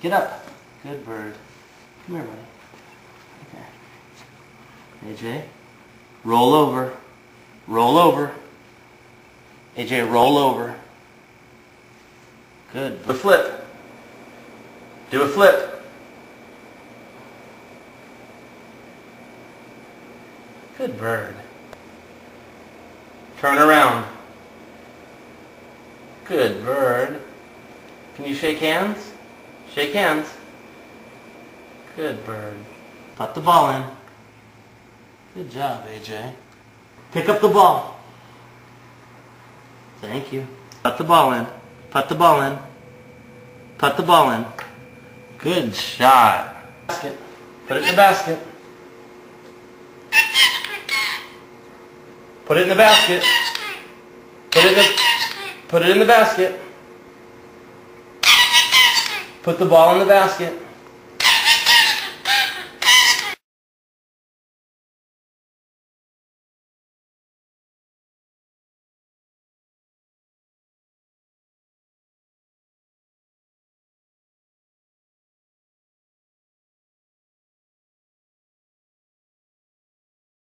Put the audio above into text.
Get up. Good bird. Come here, buddy. Okay. AJ, roll over. Roll over. AJ, roll over. Good. Do a flip. Do a flip. Good bird. Turn around. Good bird. Can you shake hands? Shake hands. Good bird. Put the ball in. Good job, AJ. Pick up the ball. Thank you. Put the ball in. Put the ball in. Put the ball in. Good shot. Basket. Put it in the basket. Put it in the basket. Put it in the basket. Put the ball in the basket.